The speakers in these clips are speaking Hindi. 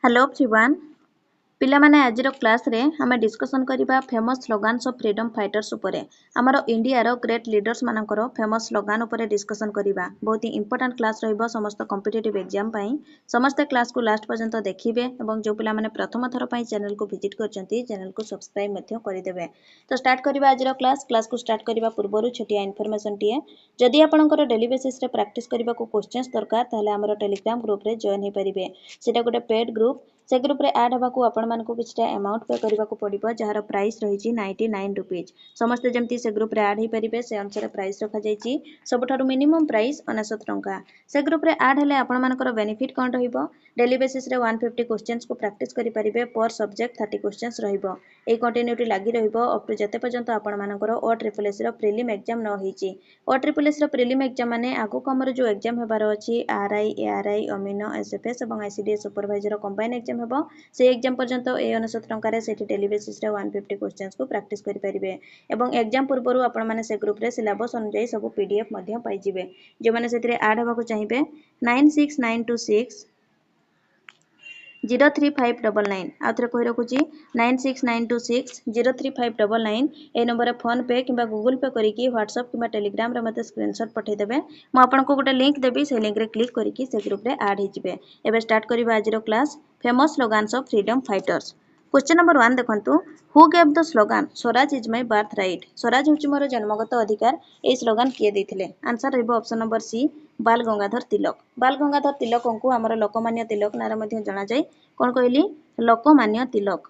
हेलो एवरीवन पिला माने आजिर क्लास रे हमें डिस्कशन करिबा famous slogans of freedom fighters उपरे हमर इंडिया रो ग्रेट लीडर्स मानकर फेमस स्लोगान उपरे डिस्कशन करिबा बहुत ही इंपोर्टेंट क्लास रहइबो समस्त कॉम्पिटिटिव एग्जाम पई समस्त क्लास को लास्ट पर्यंत देखिबे एवं जो पिला माने प्रथम थर पई चैनल को विजिट करचंती चैनल को सब्सक्राइब मध्य करि देबे। तो स्टार्ट करिबा आजिर क्लास को स्टार्ट करिबा पूर्वरु छोटिया इन्फॉर्मेशन टिए जदि आपनकर डेली बेसिस रे प्रैक्टिस करिबा को क्वेश्चंस दरकार ताले हमर टेलीग्राम ग्रुप रे जॉइन हे परिबे। सेटा गोटे पेड ग्रुप से ग्रुप रे ऐड हवा को आपण मानको किछटा अमाउंट पे करबा को पड़िबो जहार प्राइस रही 99 रुपीज समस्त जमती से ग्रुप रे ऐड हे परिबे से अनुसार प्राइस रखा जाईची सबठारु मिनिमम प्राइस 99 टंका। से ग्रुप रे ऐड हेले आपण मानकर बेनिफिट कोन रहिबो डेली बेसिस रे 150 क्वेश्चंस को प्रैक्टिस करि परिबे पर सब्जेक्ट 30 क्वेश्चंस रहिबो ए कंटिन्यूटी लागि रहिबो अप टू जते पर्यंत आपण मानकर ओ ट्रिपल एस रो प्रीलिम एग्जाम न होईची। ओ ट्रिपल एस रो प्रीलिम एग्जाम माने आगु हमर जो एग्जाम हेबार अछि आरआई एआरआई अमीनो एसएफएस एवं आईसीडीएस सुपरवाइजर कंबाइन एग्जाम हेबो से एग्जाम पर्यंत ए 99 टंका रे सेठी डेली बेसिस रे 150 क्वेश्चंस को प्रैक्टिस करि परिबे एवं एग्जाम पूर्वरु आपण माने से ग्रुप रे सिलेबस अनुसार सब पीडीएफ मध्य पाई जिवे जे माने सेथिरे ऐड हेबाको चाहिबे 96926 03599 आउथरे कहि रखुची 96926 03599 ए नंबर फोन पे किबा गूगल पे करी की व्हाट्सएप किबा टेलीग्राम रे मते स्क्रीनशॉट पठै देबे म आपन को गोटे लिंक देबी से लिंक रे क्लिक करी की से ग्रुप रे ऐड हे जिवे। एबे स्टार्ट करबा आजिरो class famous slogans of freedom fighters. Question number 1 देखंतु who gave the slogan swaraj is my birth right swaraj होची मोर जन्मगत अधिकार ए स्लोगान किए देथिले आंसर रहइबो option number C Bal Gangadhar तिलक। बाल गंगाधर तिलक को हमर लोकमान्य तिलक नाम मध्ये जणा जाय कोन कहली लोकमान्य तिलक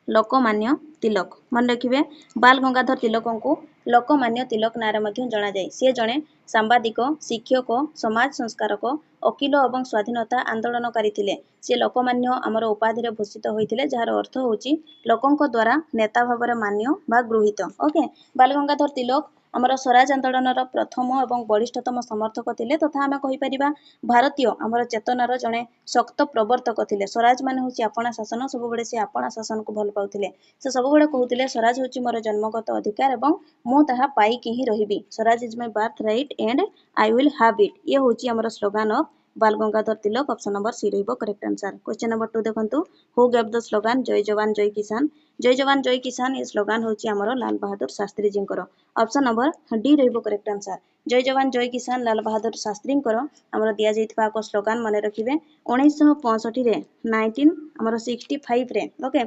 लोकमान्य तिलक मन रखिबे बाल गंगाधर तिलक को लोकमान्य तिलक नाम मध्ये जणा जाय से जणे सांबादिक शिक्षक समाज संस्कारक वकील एवं स्वाधीनता आंदोलनकारी थिले से लोकमान्य आमर उपाधि रे भूषित होइथिले जार अर्थ होची लोकंक द्वारा नेता भाବରେ मान्य बा गृहीत। ओके बाल गंगाधर तिलक आमर स्वराज आंदोलन प्रथम एवं वरिष्ठतम समर्थक थिले तथा आमे कहि परिबा भारतीय आमर चेतनार जणे शक्त प्रवर्तक थिले। स्वराज माने होची आपणा शासन सब बडे से आपणा शासन को भल पाउथिले से सब बडे कहउथिले स्वराज होची मोर जन्मगत अधिकार एवं मु ताहा पाई कि ही रहिबी swaraj is my birth right and I will have it ये होची आमर slogan of Bal Gangadhar Tilak option number C रहिबो करेक्ट आंसर। क्वेश्चन नंबर 2 देखंतु हु गेव द स्लोगान जय जवान जय किसान जय जवान जय किसान ये स्लोगान होची आमर Lal Bahadur Shastri जींकर option number D रहिबो करेक्ट आंसर। जय जवान जय किसान लाल बहादुर शास्त्रींकर आमर दिया जैतबा को स्लोगान माने रखिबे 1965 रे 1965 रे ओके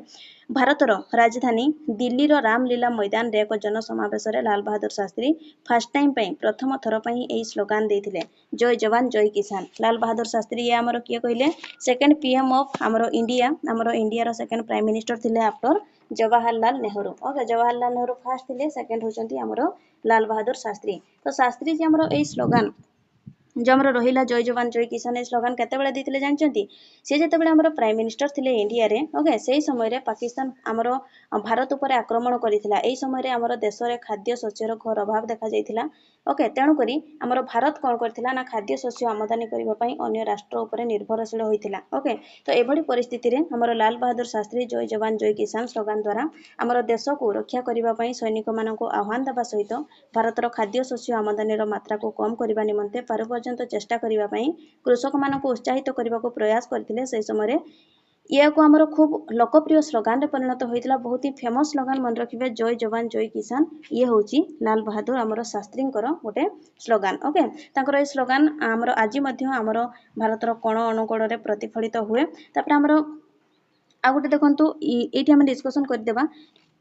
भारतर राजधानी दिल्ली रो रामलीला मैदान रे एक जनसमावेश रे लाल बहादुर शास्त्री फर्स्ट टाइम पई प्रथम थर पई एई स्लोगान देथिले जय जवान जय किसान। लाल बहादुर शास्त्री ये आमर किए कहले सेकंड पीएम ऑफ आमर इंडिया रो सेकंड प्राइम मिनिस्टर थिले after Jawaharlal Nehru. Okay Jawaharlal Nehru first थिले सेकंड होचंती आमर लाल बहादुर शास्त्री। तो शास्त्री जी आमर एई स्लोगान जो आमर रहिला जय जवान जय किसान ए स्लोगान केते बेले दिथिले जानचंती से जेते बेले आमर प्राइम मिनिस्टर थिले इंडिया रे ओके सेही समय रे पाकिस्तान आमर भारत ऊपर आक्रमण करिथिला एही समय रे आमर देश रे खाद्य शस्यर घोर अभाव देखा जायथिला ओके तेणु करी आमर भारत कोन करथिला ना खाद्य शस्य आमदानी करबा पई अन्य राष्ट्र ऊपर निर्भरशील होइथिला। ओके तो एभली परिस्थिति रे आमर लाल बहादुर शास्त्री जय जवान जय किसान स्लोगान द्वारा आमर देश को रक्षा करबा पई सैनिक मानको आह्वान देबा सहित भारतर खाद्य शस्य आमदानी रो मात्रा को कम करबा निमंते पर्यंत चेष्टा करिबा पई कृषक मानको उत्साहित करबा को प्रयास करथिले से समय रे या को हमर खूब लोकप्रिय स्लोगान रे परिणत होइतिला बहुत ही फेमस स्लोगान मन रखिबे जय जवान जय किसान ये होची लाल बहादुर हमर शास्त्रींकर गोटे स्लोगान। ओके तांकर ए स्लोगान हमर आजि मध्य हमर भारतर कोण अनुकोण रे प्रतिफलित हुए तापर हमर आ गोटे देखंतु एठी हम डिस्कशन कर देबा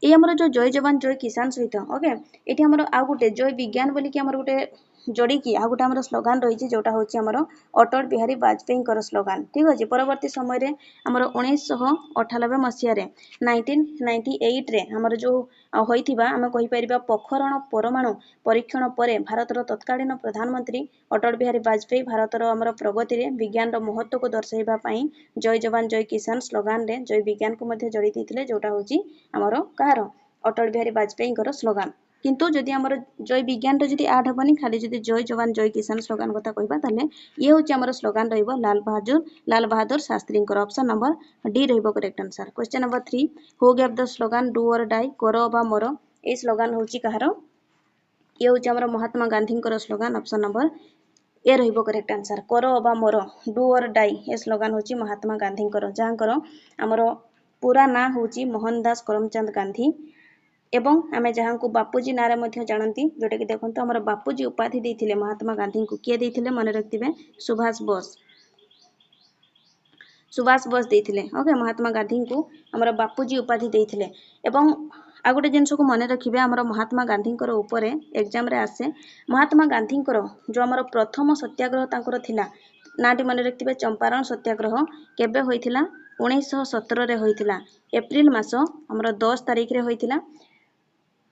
ए हमर जो जय जवान जय किसान सहित ओके एठी हमर आ गोटे जय विज्ञान बोली कि हमर गोटे जोड़ी की आ गोटे हमर स्लोगान रही जोटा होची हमर अटल बिहारी वाजपेयी कर स्लोगान ठीक अछि। परवर्ती समय रे हमर 1998 मसिया रे 1998 रे हमर जो होइथिबा हम कहि परिबा पोखरण परमाणु परीक्षण परे भारतर तत्कालीन प्रधानमंत्री अटल बिहारी वाजपेयी भारतर हमर प्रगति रे विज्ञान रो महत्व को दर्शाइबा पई जय जवान जय किसान स्लोगान रे जय विज्ञान को मध्ये जोड़ी दिथिले जोटा होची हमर कहार अटल बिहारी वाजपेयी कर स्लोगान किंतु जदि हमर जय विज्ञान रे जदि ऐड हबनी खाली जदि जय जवान जय किसान स्लोगान कथा कहबा ताले ये होची हमर स्लोगान रहइबो लाल बहादुर शास्त्री कर ऑप्शन नंबर डी रहइबो correct answer. Question number 3 who gave the slogan do or die करो बा मरो ए स्लोगान होची कहार ये होची हमर महात्मा गांधी कर स्लोगान ऑप्शन नंबर ए रहिबो करेक्ट आंसर। करो अबा more do or die A slogan होची महात्मा गांधी जहाँकर आमर पूरा ना होची मोहनदास करमचंद गांधी एवं आमे जहाँ को बापूजी नारे मध्य जानती जोटा कि देखो आमर बापूजी उपाधि देथिले महात्मा गांधी को किए देथिले मन रखिथिबे सुभाष बोस। सुभाष बोस देथिले ओके महात्मा गांधी को आमर बापूजी उपाधि देथिले एवं आ गोटे जिनस को मन रखिबे आमर महात्मा गांधी ऊपर एग्जाम रे आसे महात्मा गांधी जो आमर प्रथम सत्याग्रह तांकर थिला नाटी मन रखिथिबे चंपारण सत्याग्रह केबे होइथिला 1917 रे होइथिला एप्रिल मास आमर 10 तारिख रे होइथिला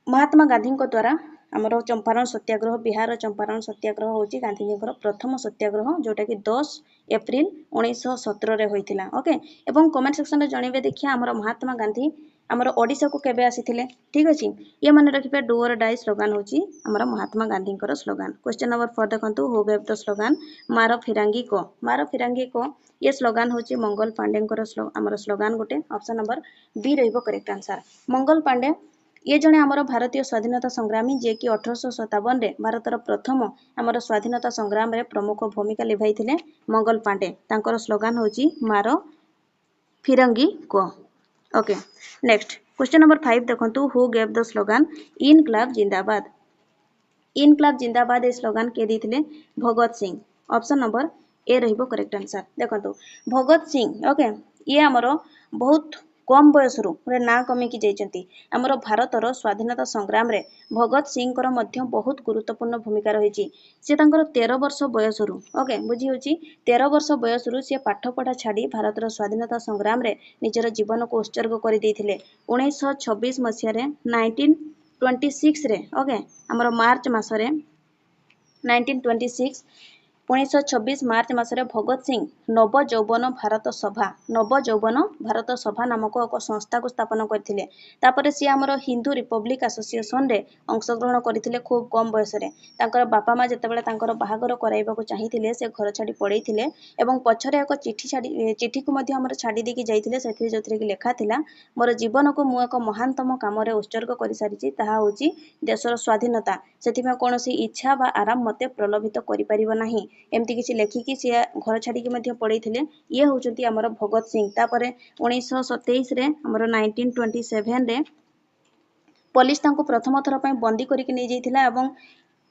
महात्मा गांधी द्वारा आमर चंपारण सत्याग्रह बिहार चंपारण सत्याग्रह होची गांधी प्रथम सत्याग्रह जोटा कि 10 एप्रिल 1917 रे होइथिला ओके एवं कमेंट सेक्शन रे जणेबे देखिया आमर महात्मा गांधी आमर ओडिशा को केबे आसीथिले ठीक अछि ये मन रखिबे डू और डाई स्लोगान होची आमर महात्मा गांधी स्लोगान। क्वेश्चन नंबर 4 देखंतु हु गेव द स्लोगान मारो फिरंगी को ये स्लोगान होची मंगल पांडे आमर स्लोगान गोटे ऑप्शन नंबर बी रहिबो करेक्ट आंसर। मंगल पांडे ये जने आमर भारतीय स्वाधीनता संग्रामी जे कि 1857 रे भारतर प्रथम आमर स्वाधीनता संग्राम रे प्रमुख भूमिका लिभाइथिले मंगल पांडे तांकर स्लोगान होची मारो फिरंगी को ओके नेक्स्ट क्वेश्चन नंबर 5 देखंतु हु गेव द स्लोगान इनकलाब जिंदाबाद ए स्लोगान के देथिले Bhagat Singh option number A रहिबो करेक्ट आंसर। देखंतु भगत सिंह ओके ये आमर बहुत कम बयस रु ना कमिकी जाइछंती आमर भारतर स्वाधीनता संग्राम रे भगत सिंह कर मध्य बहुत गुरुत्वपूर्ण भूमिका रही से तांकर 13 वर्ष बयस रु ओके बुझी होची 13 वर्ष बयस रु से पाठ पढ़ा छाड़ी भारतर स्वाधीनता संग्राम रे निजर जीवन को उत्सर्ग कर देथिले 1926 मसिया रे 1926 रे ओके आमर मार्च मासरे 1926 1926 मार्च मासरे भगत सिंह नव यौवन भारत सभा नामक एक संस्था को स्थापन करथिले तापरे सी आमर हिंदू रिपब्लिक एसोसिएशन रे अंशग्रहण करथिले खूब कम बयस रे तांकर बापा मा जेतेबेले तांकर बाहागर कराइबा को चाहिथिले से घर छाडी पड़ैथिले एवं पछरे एक चिठी को मध्य हमर छाडी देकी जाइथिले सेथि जोथरे कि लेखा थिला मोर जीवन को मु एक महानतम काम रे उत्सर्ग करि सारिछि ताहा होछि देशर स्वाधीनता सेथिमे कोनोसी इच्छा बा आराम मते प्रलोभित करि परिबो नाही एमती किसी लेखिकी सी घर छाड़ी पढ़े ये होचंती आमर भगत सिंह तापरे 1927 रे आमर 1927 रे पुलिस तांको प्रथम थर पय बंदी करिक नै जाइथिला एवं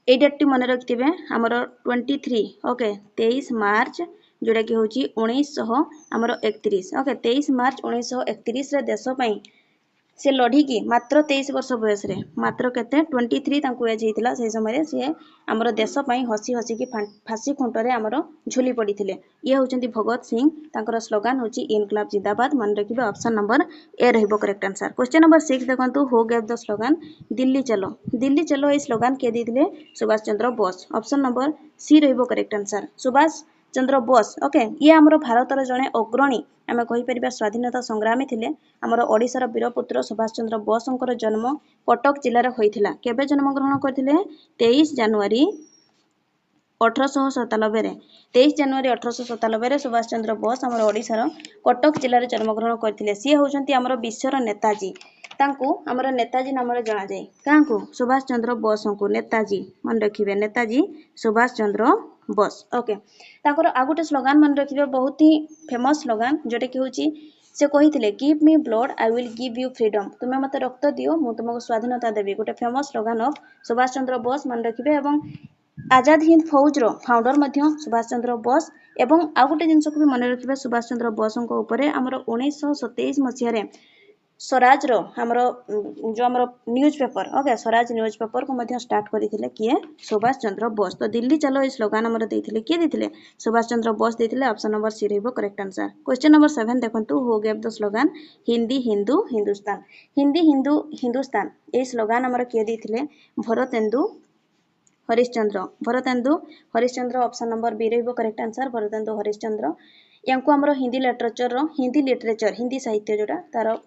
ए डेट टी मन रखिथिबे आमर 23 ओके 23 मार्च जोटा कि होची 1931 ओके 23 मार्च 1931 रे देश पय से लढ़ी की मात्र 23 वर्ष बयस रे मात्र केते 23 तांको एज हेतिला से समय रे से हमर देश पय हसी हसी की फांसी खुंट रे हमर झुली पड़िथिले ये होचंती भगत सिंह तांकर स्लोगान होची इनकलाब जिंदाबाद मन रखिबे ऑप्शन नंबर ए रहिबो करेक्ट आंसर। क्वेश्चन नंबर 6 देखंतु who gave the slogan Delhi चलो ए स्लोगान के दिथिले Subhash Chandra Bose option number C रहिबो correct answer. Subhash Chandra Bose okay ये आमर भारतर जने अग्रणी आमे कहि परिबा स्वाधीनता संग्रामी थिले आमर ओडिशार वीरपुत्र सुभाष चंद्र बोसंकर जन्म कटक जिल्ला रे होइथिला केबे जन्म ग्रहण करथिले 23 जनवरी 1897 रे 23 जनवरी 1897 रे सुभाष चंद्र बोस आमर ओडिशार कटक जिल्ला रे जन्म ग्रहण करथिले सी होचंती आमर विश्वर नेताजी तांको आमर नेताजी नाम रे जणा जाय कांको सुभाष चंद्र बोसंको नेताजी मन रखिबे नेताजी सुभाष चंद्र बोस ओके तांकर आ गोटे स्लोगान मन रखिबे बहुत ही फेमस स्लोगान जोटे कि होची से कहिथिले give me blood I will give you freedom तुमे मते रक्त दियो मु तुमको स्वाधीनता देबी गोटे famous slogan of Subhash Chandra Bose मन रखिबे एवं आजाद हिंद फौज रो फाउंडर मध्य सुभाष चंद्र बोस एवं आ गोटे जिंस को भी मन रखिबे सुभाष चंद्र बोसंको ऊपर हमर 1927 मसिया रे स्वराज रो हमरो जो हमरो news paper okay Swaraj news paper को मध्य स्टार्ट करिथिले किए सुभाष चंद्र बोस तो दिल्ली चलो ए स्लोगान हमरो देथिले किए देथिले सुभाष चंद्र बोस देथिले ऑप्शन नंबर सी रहबो करेक्ट आंसर। क्वेश्चन नंबर 7 देखंतु who gave the slogan Hindi Hindu Hindustan A slogan हमरो किए देथिले Bharatendu Harishchandra option number B रहबो करेक्ट आंसर भरतेंदु हरिश्चंद्र यांको हमरो हिंदी लिटरेचर हिंदी साहित्य जोटा तार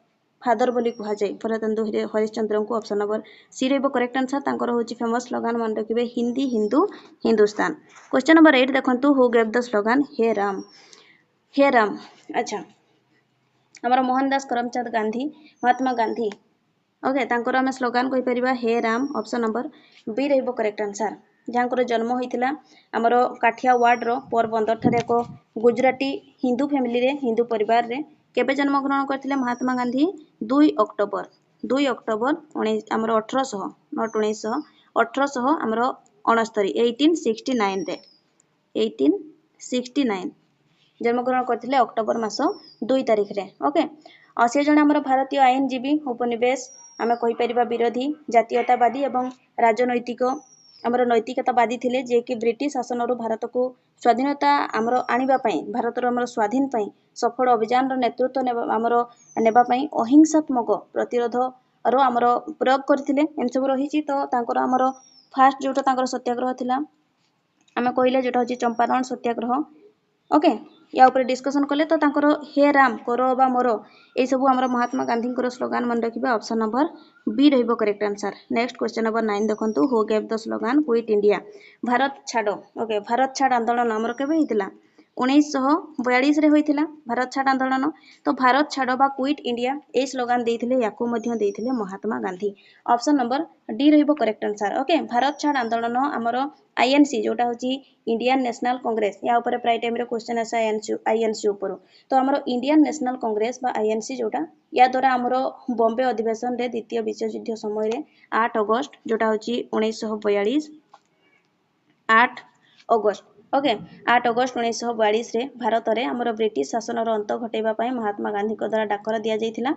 फादर बोली कहा जाय भरतेंदु हरिश्चंद्र को ऑप्शन नंबर सी रहबो करेक्ट आंसर तांकर होची फेमस स्लोगान मन रखिबे हिंदी हिंदू हिंदुस्तान। क्वेश्चन नंबर 8 देखंतु हु गेव द स्लोगान हे राम अच्छा हमर मोहनदास करमचंद गांधी महात्मा गांधी ओके तांकर हम स्लोगान कहि परिबा हे राम ऑप्शन नंबर बी रहबो करेक्ट आंसर जहाँकर जन्म होता आमर काठियावाड़ पोरबंदर ठारे एक गुजराती हिंदू फैमिली रे हिंदू परिवार रे केबे जन्म ग्रहण करथिले महात्मा गांधी 2 अक्टोबर आमर 1800 नॉट 1900 1800 आमर 69 1869 रे 1869 जन्म ग्रहण करथिले अक्टोबर मास 2 तारिख रे ओके से जने आमर भारतीय आईनजीवी उपनिवेश आमे कहि परिबा विरोधी जातीयतावादी एवं राजनैतिक आमर नैतिकतावादी थिले जे कि ब्रिटिश शासन भारत को स्वाधीनता आमर आनिबा पई भारत आमर स्वाधीन पई सफल अभियान नेतृत्व आमर नेबा पई अहिंसात्मक प्रतिरोध रो आमर प्रयोग करथिले एन सब रहिछि तो तांकर आमर फास्ट जोटा तांकर सत्याग्रह थिला आमे कहिले जोटा होछि चंपारण सत्याग्रह ओके या ऊपर डिस्कशन कले तो तांकर हे राम करो बा मोरो ए सब आमर महात्मा गांधी स्लोगान मन रखिबे ऑप्शन नंबर बी रहिबो correct answer next question number 9 देखंतु who gave the slogan quit India Bharat छाड़ो ओके भारत छाड़ आंदोलन आमर केबे हितला 1942 रे होइथिला भारत छाड़ आंदोलन तो भारत छाड़ो बा क्विट इंडिया ए स्लोगान देइथिले याकू मध्य देइथिले Mahatma Gandhi option number D रहिबो करेक्ट आंसर ओके भारत छाड़ आंदोलन आमर आईएनसी जोटा होची इंडियन नेशनल कांग्रेस या ऊपर प्राय टाइम रे क्वेश्चन आसा आईएनसी ऊपर तो आमर इंडियन नेशनल कांग्रेस बा आईएनसी जोटा या द्वारा आमर बॉम्बे अधिवेशन रे द्वितीय विश्व युद्ध समय रे 8 अगस्त जोटा होची 1942 8 अगस्त ओके 8 अगस्त 1942 रे भारत रे आमर ब्रिटिश शासन अंत घटेबा पई महात्मा गांधी को द्वारा डाकर दिया जाइथिला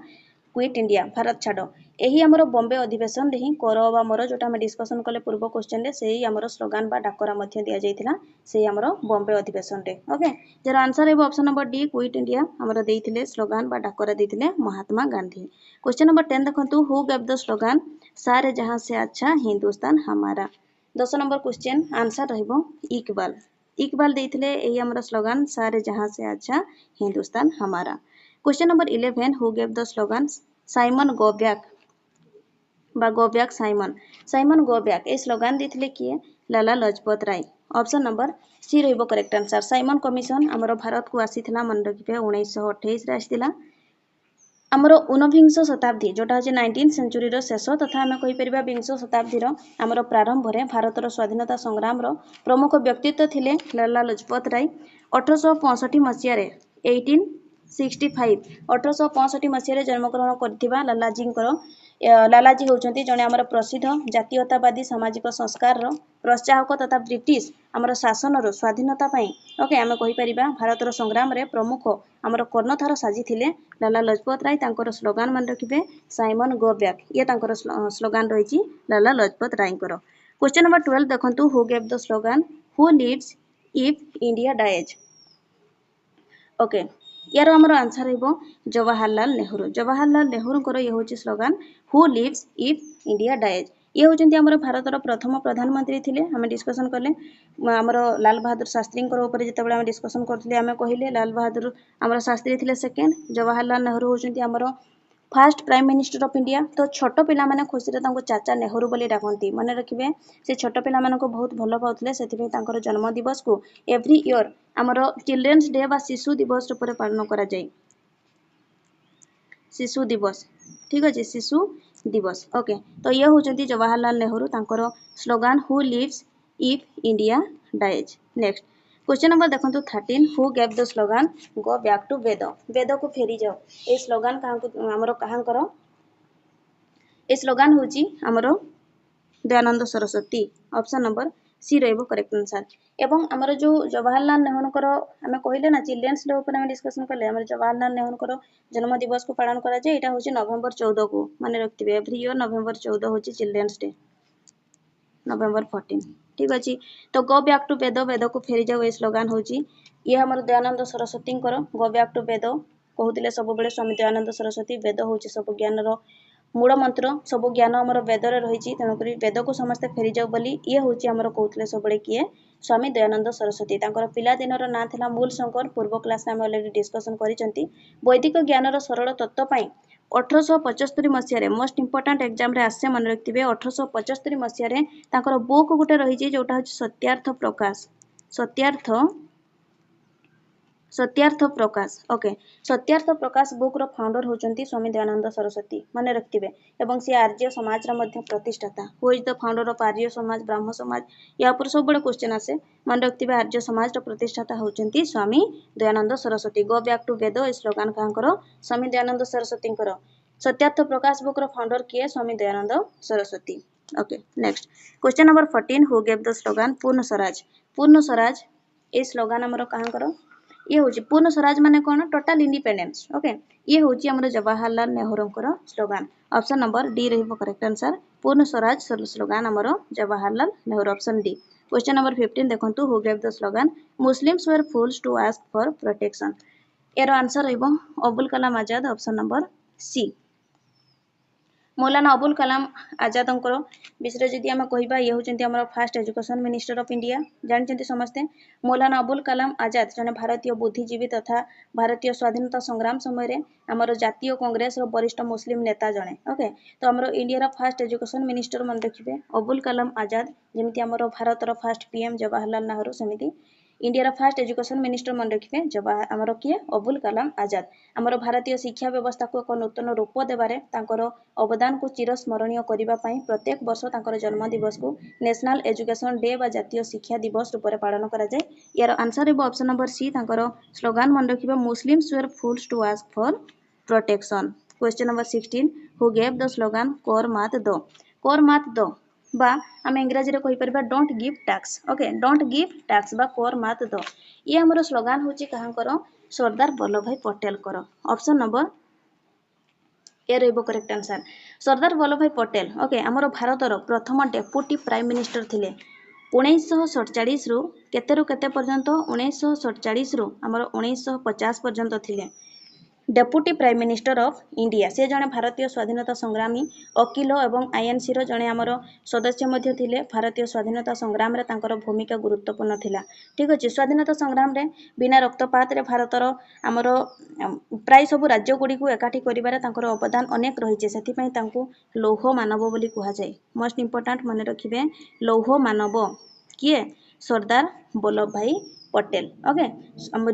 क्विट इंडिया भारत छाड़ो यही आमर बॉम्बे अधिवेशन रे ही करो बा मोर जोटा हम डिस्कशन कले पूर्व क्वेश्चन रे सेही आमर स्लोगान बा डाकरा मध्य दिया जाइथिला सेही आमर बॉम्बे अधिवेशन रे ओके जर आंसर है option number D quit India आमर देइथिले स्लोगान बा डाकरा देइथिले महात्मा गांधी क्वेश्चन नंबर 10 देखंतु हु गेव द स्लोगान सारे जहां से अच्छा हिंदुस्तान हमारा 10 नंबर क्वेश्चन आंसर रहइबो इकबाल देइथिले एही आमर स्लोगान सारे जहां से अच्छा हिंदुस्तान हमारा question number 11 who gave the slogan Simon go back Simon go back ए स्लोगान देइथिले किए लाला लजपत राय ऑप्शन नंबर सी रहिबो करेक्ट आंसर साइमन कमिशन आमर भारत को आसीथिला मन रखिबे 1928 रे आसीथिला आमर 19 शताब्दी जोटा होची 19 सेंचुरी रो शेष तथा आमे कहि परिबा 20 शताब्दी रो आमर प्रारंभ रे भारत रो स्वाधीनता संग्राम रो प्रमुख व्यक्तित्व थिले लाला लजपत राय 1865 मसिया रे 1865 मसिया रे जन्म ग्रहण करथिबा लालाजी होचंती जने आमर प्रसिद्ध जातीयतावादी सामाजिक संस्कार रो प्रोत्साहक तथा ब्रिटिश आमर शासन रो स्वाधीनता पई ओके आमे कहि परिबा भारत रो संग्राम रे प्रमुख आमर कर्णधार साजी थिले लाला लजपत राय तांकर स्लोगान मान रखिबे साइमन गो बैक ये तांकर स्लोगान रहिछि लाला लजपत रायकर क्वेश्चन नंबर 12 देखंतु who gave the slogan who lives if India dies okay यार आमर आंसर रहइबो जवाहरलाल नेहरू कर ये होछि slogan who lives if India dies ये होचंती आमर भारतर प्रथम प्रधानमंत्री थिले हमें डिस्कशन करले आमर लाल बहादुर शास्त्री ऊपर जितेबाला आम डिस्कशन करथिले आमे कहिले लाल बहादुर आमर शास्त्री थिले सेकेंड जवाहरलाल नेहरू होचंती आमर fast prime minister of India तो छोट पिला माने खुशी रे तांको चाचा नेहरू बोली डाकंती माने रखिबे से छोट पिला माने को बहुत भलो पाउतले सेति तांकर जन्म दिवस को एवरी ईयर आमर चिल्ड्रंस डे बा शिशु दिवस ऊपर पालन करा जाय शिशु दिवस ठीक अछि शिशु दिवस ओके तो ये होचंती जवाहरलाल नेहरू तांकर slogan who lives if India dies next question number देखंतु 13 who gave the slogan go back to Veda को फेरी जाओ ए स्लोगान कहांकर ए स्लोगान होची हमरो Dayanand Saraswati option number C रहइबो करेक्ट आंसर एवं हमर जो जवाहरलाल नेहरू कर हमें कहिले ना चिल्ड्रंस डे ऊपर हम डिस्कशन करले हमर जवाहरलाल नेहरू कर जन्म दिवस को पालन करा जाय एटा होची नवंबर 14 को माने रखतिबे एवरी ईयर नवंबर 14 होची चिल्ड्रंस डे नवंबर 14 ठीक अछि तो गो बैक टू वेद को फेरी जाओ ए स्लोगान होची ये हमर दयानंद सरस्वती कर गो बैक टू वेद कहउतिले सब बेले स्वामी दयानंद सरस्वती वेद होची सब ज्ञान रो मूल मंत्र सब ज्ञान हमर वेद रे रहिची तनकरी वेद को समस्त फेरी जाओ बोली ये होची हमर कहउतिले सब बेले किए स्वामी दयानंद सरस्वती तांकर पिला दिन रो ना थिला मूल शंकर पूर्व क्लास में ऑलरेडी डिस्कशन करिसंती वैदिक ज्ञान रो सरल तत्व पई 1875 मसिया रे मोस्ट इंपोर्टेंट एग्जाम रे आसे मन रखतिबे 1875 मसिया रे तांकर बुक गुटे रहिची जोटा होची सत्यार्थ सत्यार्थ प्रकाश ओके सत्यार्थ प्रकाश बुक रो फाउंडर होचंती स्वामी दयानंद सरस्वती माने रखिबे एवं से आर्य समाज रा मध्य प्रतिष्ठाता who is the founder of Arya Samaj Brahmo समाज या पर सब बड़े क्वेश्चन आसे माने रखिबे आर्य समाज रा प्रतिष्ठाता होचंती Swami Dayanand Saraswati go back to Veda इस स्लोगन कांकर स्वामी दयानंद सरस्वती कर सत्यार्थ प्रकाश बुक रो फाउंडर किए Swami Dayanand Saraswati okay next question number 14 who gave the slogan Purna Swaraj ए स्लोगन हमरो कांकर ये हूँ पूर्ण स्वराज माने कौन टोटाल इंडिपेंडेंस ओके ये हूँ हमर Jawaharlal Nehru slogan option number D रहिबो correct answer Purna Swaraj slogan हमर Jawaharlal Nehru option D question number 15 देखंतु who gave the slogan Muslims were fools to ask for protection एरो आंसर रहिबो Abul Kalam Azad option number C Maulana Abul Kalam आजाद विषय जदि आम कहवा ये होती आम fast education minister of India जानते समस्ते मौलाना अबुल कलाम आजाद जने भारतीय बुद्धिजीवी तथा भारतीय स्वाधीनता संग्राम समय आमर जातीय कांग्रेस वरिष्ठ मुस्लिम नेता जने ओके तो आम इंडिया फास्ट एजुकेशन मिनिस्टर मन देखिए अबुल कलाम आजाद जमी आम भारत फास्ट पीएम जवाहरलाल नेहरू सेमती इंडिया फास्ट एजुकेशन मिनिस्टर मन रखिए आमर किए अबुल कलाम आजाद आमर भारतीय शिक्षा व्यवस्था को एक नूतन रूप देवारे अवदान को चिरस्मरणीय करने प्रत्येक वर्ष जन्म दिवस को नेशनल एजुकेशन डे बा जातीय शिक्षा दिवस रूप में पालन करा जाए यार आंसर है ऑप्शन नंबर सी स्लोगान मन रखिए Muslims were fools to ask for protection question number 16 who gave the slogan कोर मात दो बा आम इंग्राजी रे कहि परबा don't give tax okay don't give tax बा कोर मात दो ये हमर स्लोगान होची कहांकर सरदार वल्लभ भाई पटेल कर ऑप्शन नंबर ए रहिबो करेक्ट आंसर सरदार वल्लभ भाई पटेल ओके हमर भारतर प्रथम डेप्यूटी प्राइम मिनिस्टर थिले 1947 रु केते पर्यंत 1947 रु हमर 1950 पर्यंत थिले deputy prime minister of India से जने भारतीय स्वाधीनता संग्रामी वकील एवं आईएनसी रो जने आमर सदस्य मध्य थिले भारतीय स्वाधीनता संग्राम रे तांकर भूमिका गुरुत्वपूर्ण थिला ठीक अछि स्वाधीनता संग्राम रे बिना रक्तपात रे भारतर आमर प्राय सब राज्य गुडी को एकाठी करिबारे तांकर अवदान अनेक रहिছে सेति पई तांको लौह मानव बोली कुहा जाय मोस्ट इंपोर्टेंट माने रखिबे लौह मानव किए सरदार वल्लभ भाई पटेल ओके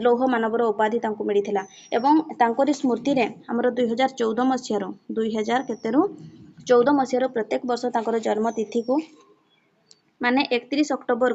लौह मानवर उपाधि तांको मिलिथिला एवं तांकोरी स्मृति रे हमर 2014 मसिया रो 2000 केतेरो 14 मसिया रो प्रत्येक वर्ष तांकर जन्म तिथि को माने 31 अक्टोबर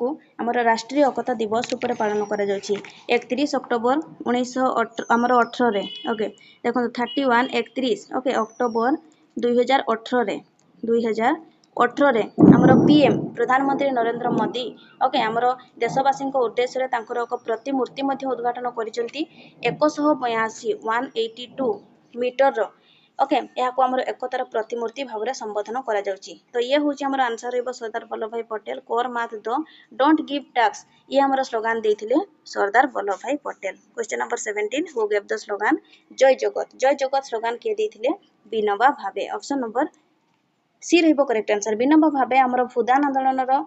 को हमर राष्ट्रीय एकता दिवस रूप में पालन करा जाउछि 31 अक्टोबर 1918 रे ओके देखो 31 31 ओके अक्टोबर 2018 रे 2018 रे हमर पीएम प्रधानमंत्री नरेंद्र मोदी ओके हमर देशवासी उद्देश्य रे तांकर एक प्रतिमूर्ति मध्य उद्घाटन करिसंती 182 182 मीटर रो ओके या को हमर एकतार प्रतिमूर्ति भाव में संबोधन करा जाउछि तो ये होछि हमर आंसर रहबो सरदार वल्लभ भाई पटेल कोर मात दो डोंट गिव टैक्स ये हमर स्लोगन देथिले सरदार वल्लभ भाई Patel question number 17 who gave the slogan जय जगत स्लोगन के देथिले Vinoba Bhave option number C रहिबो करेक्ट आंसर विनोबा भावे हमर भूदान आंदोलन रो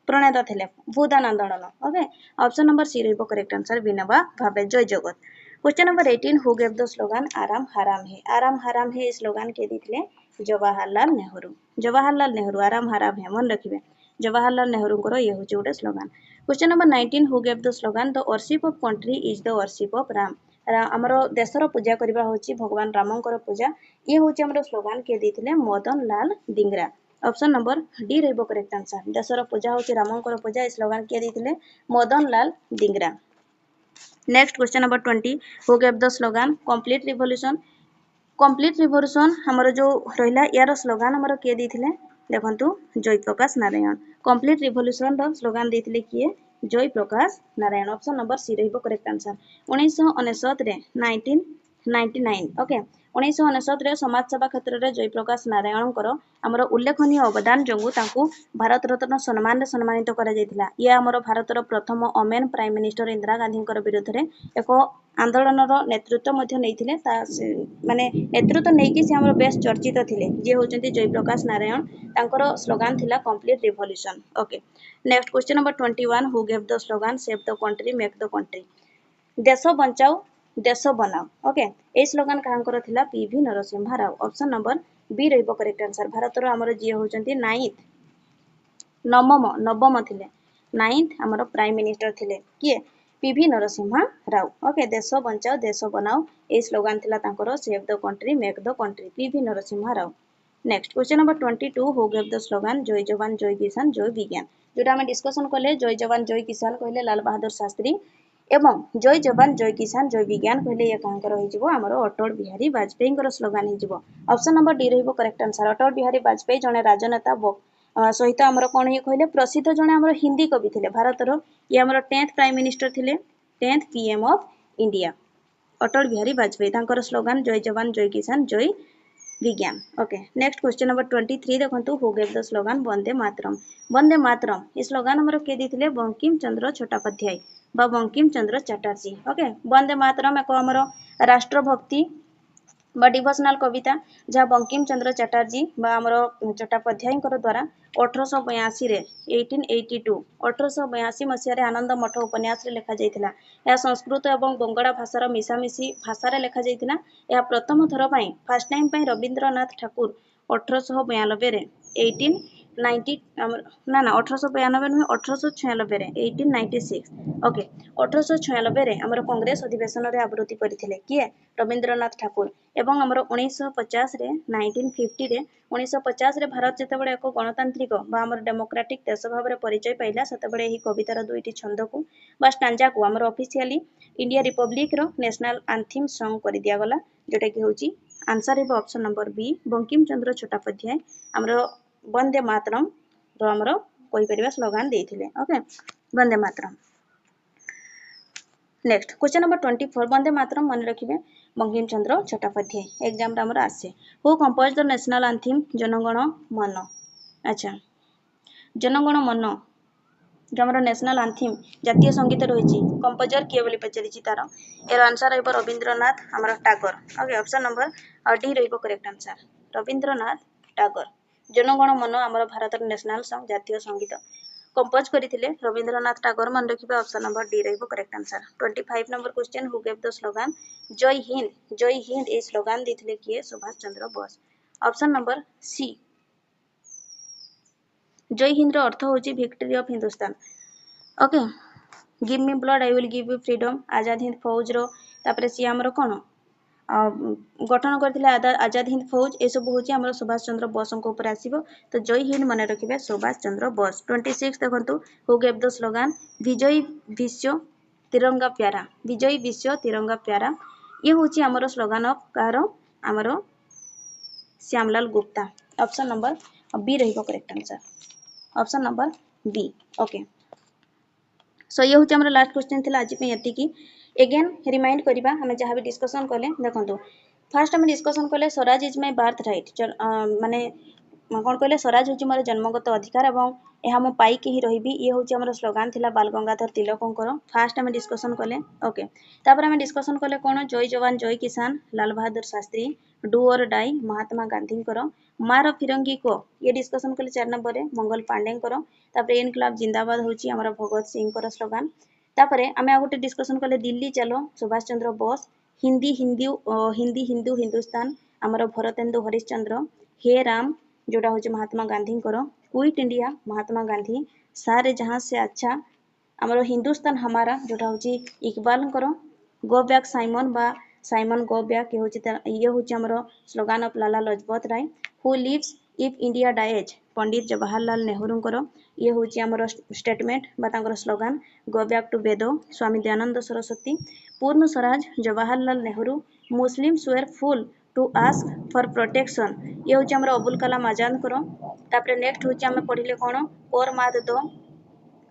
प्रणेता थिले भूदान आंदोलन ओके ऑप्शन नंबर सी रहिबो करेक्ट आंसर विनोबा भावे जय जगत question number 18 who gave the slogan आराम हराम है स्लोगन के दिखले जवाहरलाल नेहरू आराम हराम है मन रखिबे जवाहरलाल नेहरू को ये होचे गोटे slogan question number 19 who gave the slogan the worship of country is the worship of Ram हमर देशर पूजा करबा होची भगवान रामंकर पूजा ये होचे हमर स्लोगन के दिखले Madan Lal Dhingra option number D रहिबो करेक्ट आंसर देशर पूजा होची रामंकर पूजा स्लोगन के दिखले Madan Lal Dhingra next question number 20 who gave the slogan complete revolution हमर जो रहिला यार स्लोगन हमर के दिथिले देखंतु जयप्रकाश नारायण कंप्लीट रिवोल्यूशन रो स्लोगन दिथिले किए Jayaprakash Narayan option number C रहिबो करेक्ट आंसर 1969 रे 1999 ओके 1969 रे समाज सेवा क्षेत्र रे जयप्रकाश नारायण कर हमर उल्लेखनीय अवदान जंगु तांकु भारत रत्न सम्मान रे सम्मानित करा जायतिला ये हमर भारतर प्रथम woman prime minister Indira Gandhi विरुद्ध रे एक आंदोलन नेतृत्व मध्य नैथिले माने नेतृत्व नैकि से हमर बेस्ट चर्चित थिले जे होचंती जयप्रकाश नारायण तांकर स्लोगन थिला complete revolution okay next question number 21 who gave the slogan save the country make the country देश बचाओ देश बनाओ ओके ए स्लोगन कांकर थिला P V Narasimha Rao option number B रहिबो करेक्ट आंसर भारत रो हमर जे होचंती नवम थिले 9th हमर प्राइम मिनिस्टर थिले किए पीवी नरसिम्हा राव। ओके, देश बंचाओ देश बनाओ ए स्लोगान थिला तांकर save the country make the country, PV Narasimha Rao. Next question number 22 who gave the slogan जय जवान जय किसान जय विज्ञान, जोटा आम डिस्कसन कले जय जवान जय किसान कहले लाल बहादुर शास्त्री एवं जय जवान जय किसान जय विज्ञान कहले ये कांकर होइजिवो हमर अटल बिहारी वाजपेयी स्लोगान होइजिवो। ऑप्शन नंबर डी रहिबो करेक्ट आंसर। अटल बिहारी वाजपेयी जने राजनेता सहित आमर कौन ये कहले प्रसिद्ध जने आमर हिंदी कवि थिले भारतर, ये आमर 10th प्राइम मिनिस्टर थिले, 10th पीएम ऑफ इंडिया अटल बिहारी वाजपेयी, तांकर स्लोगान जय जवान जय किसान जय विज्ञान। ओके, नेक्स्ट क्वेश्चन नंबर 23 देखंतु who gave the slogan Vande Mataram. Vande Mataram ये स्लोगान हमर के दिथिले बंकिम चंद्र चट्टोपाध्याय बा बंकिम चंद्र चटर्जी। ओके, वंदे मातरम एक हमर राष्ट्रभक्ति बा डिवोशनल कविता जहाँ बंकिम चंद्र चटर्जी बा हमर चट्टोपाध्याय द्वारा 1882 रे 1882 मसीह आनंद मठ उपन्यास रे लिखा जाइथिला। यह संस्कृत एवं बंगला भाषार मिशामिशी भाषा रे लिखा जाइथिला। यह प्रथम थर पई फर्स्ट टाइम पई रविंद्रनाथ ठाकुर 1892 रे 1892 नुहे 1896 रे 1896। ओके, 1896 रे हमर कांग्रेस अधिवेशन रे आवृत्ति करथिले किए रविंद्रनाथ ठाकुर एवं हमर 1950 रे 1950 रे 1950 रे भारत जेतेबेले एक गणतांत्रिक बा हमर डेमोक्रेटिक देश भाव रे परिचय पाइला सेतेबेले एही कवितार दुईटी छंद को बा स्टांजा को हमर ऑफिशियली इंडिया रिपब्लिक रो नेशनल एंथम सॉन्ग कर दिया गला, जोटा कि होची आंसर है option number B Bankim Chandra Chattopadhyay हमर वंदे मातरम रो हमर कोइ परिबा स्लोगान देथिले। Okay, Vande Mataram. Next question number 24 Vande Mataram मन रखिबे बंकिम चंद्र चट्टोपाध्याय एग्जाम रे हमर आसे who compose the national anthem Jana Gana Mana. अच्छा, जनगण मन जो हमर नेशनल एंथम जातीय संगीत रही कंपोजर किए बोली पचारि तार यार आंसर रहिबो रविंद्रनाथ हमर Tagore. Okay, option number D रहिबो करेक्ट आंसर रविंद्रनाथ टागोर। जनगण मन हमर भारत नेशनल सॉन्ग जातीय संगीत कंपोज करथिले रविंद्रनाथ टागोर मन रखिबे ऑप्शन नंबर डी रहिबो correct answer. 25 number question who gave the slogan Jai Hind ए स्लोगान देथिले किए Subhash Chandra Bose. Option number C Jai Hind रो अर्थ होची victory of Hindustan. Okay, give me blood I will give you freedom Azad Hind Fauj रो तापरे सी हमर कोन गठन करथिले आजाद हिंद फौज ए सब होची हमर सुभाष चंद्र बोस को ऊपर आसीबो, तो जय हिंद माने रखिबे सुभाष चंद्र बोस। 26 देखंतु हु गेव द स्लोगान विजय विश्व तिरंगा प्यारा, विजय विश्व तिरंगा प्यारा ये होची हमर स्लोगान ऑफ कार हमर Shyamlal Gupta. Option number B रहिबो correct answer option number B. Okay, so ये होची हमर लास्ट क्वेश्चन थिला आज पे यति की एगेन रिमाइंड करिबा हमें जहाँ भी डिस्कशन कले देखंतु फास्ट हमें डिस्कशन कले Swaraj is my birth right माने कौन कहले स्वराज होची मोर जन्मगत अधिकार एवं यह मो पाई के ही रहिबी ये होची हमर स्लोगान थिला बाल गंगाधर तिलकंकर फास्ट हमें डिस्कशन कले। ओके, तापर हमें डिस्कशन कले कोन जय जवान जय किसान लाल Bahadur Shastri do or die Mahatma Gandhi मार फिरंगी को ये डिस्कशन कले 4 नंबर रे मंगल पांडे तापर इनकलाब जिंदाबाद होची हमर भगत सिंह को स्लोगान। तापर आमे आ गोटे डिस्कशन कले दिल्ली चलो सुभाष चंद्र बोस हिंदी हिंदू हिंदुस्तान हमर भरतेंदु हरिश्चंद्र हे राम जोड़ा होची महात्मा गांधी क्विट इंडिया महात्मा गांधी सारे जहां से अच्छा हमर हिंदुस्तान हमारा जोड़ा होची इकबाल गो बैक साइमन बा साइमन गो बैक ये होची हमर slogan of Lala Lajpat Rai who lives if India dies Pandit Jawaharlal Nehru ये होची हमर स्टेटमेंट बा तांकर स्लोगान गो बैक टू वेदो Swami Dayanand Saraswati Purna Swaraj Jawaharlal Nehru Muslims were fool to ask for protection ये होची हमर अबुल कलाम आजाद तापर नेक्स्ट होची हम पढ़िले कोन और माद दो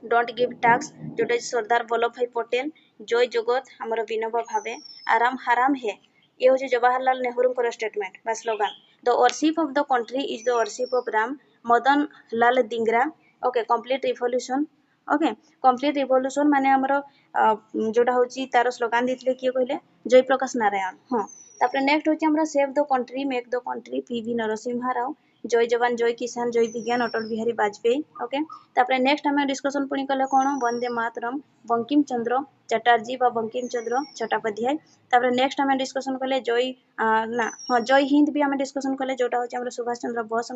डोंट गिव टैक्स जोटा सरदार वल्लभ भाई पटेल जय जगत हमर विनोबा भावे आराम हराम है ये होची जवाहरलाल नेहरू को स्टेटमेंट बा slogan the worship of the country is the worship of Ram Madan Lal Dhingra. Okay, complete revolution. Okay, complete revolution माने हमर जोटा होची तार स्लोगान दिथिले किए कहले जयप्रकाश नारायण। हां, तापर नेक्स्ट होची हमरा save the country make the country PV Narasimha Rao जय जवान जय किसान जय विज्ञान अटल बिहारी वाजपेयी। ओके, तापर नेक्स्ट हमें डिस्कशन पुणी कले कोन वंदे मातरम बंकिम चंद्र चटर्जी बा बंकिम चंद्र चट्टोपाध्याय। तापर नेक्स्ट हमें डिस्कशन कले जय हिंद भी हमें डिस्कशन कले जोटा होची हमरा सुभाष चंद्र बोस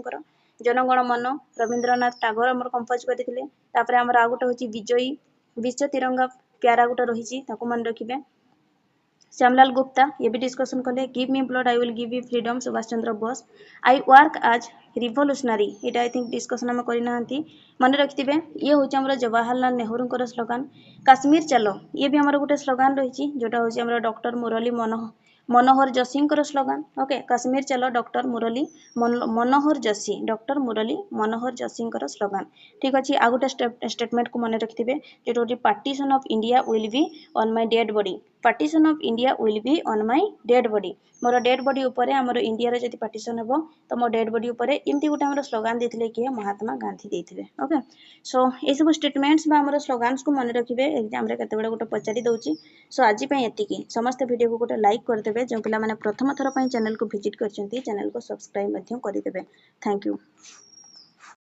जनगण मन रविंद्रनाथ टागोर हमर कंपोज करथिले। तापर हमरा आ गोटे होची विजय विश्व तिरंगा प्यारा गोटे रही मन रखिए श्यामलाल गुप्ता ये भी डिस्कशन कले give me blood I will give you freedom Subhash Chandra Bose I work आज रिवोल्यूशनरी ये आई थिंक डिस्कशन आम करना मन रखिथे ये हूँ आम जवाहरलाल नेहरू स्लोगान काश्मीर चलो ये भी आम गोटे स्लोगान रही जोटा हूँ doctor Murli Manohar Joshi slogan okay Kashmir चलो doctor Murli Manohar Joshi doctor Murli Manohar Joshi slogan ठीक अच्छे आ गोटे स्टेटमेंट को मन रखिथे जो partition of India will be on my dead body partition of India will be on my dead body more dead body उपरे हमर इंडिया रे जति पार्टीशन हेबो तो मो डेड बॉडी उपरे एमती गोटे हमर स्लोगान देथिले कि महात्मा गांधी देथिले ओके सो ए सब स्टेटमेंट्स बा हमर स्लोगान्स को मन रखिबे एग्जाम रे केते बेले गोटे पचारि दउची सो आज पय एतिकी समस्त वीडियो को गोटे लाइक कर देबे जो पिला माने प्रथम थर पय चैनल को विजिट करचंती चैनल को सब्सक्राइब मध्य कर देबे थैंक यू।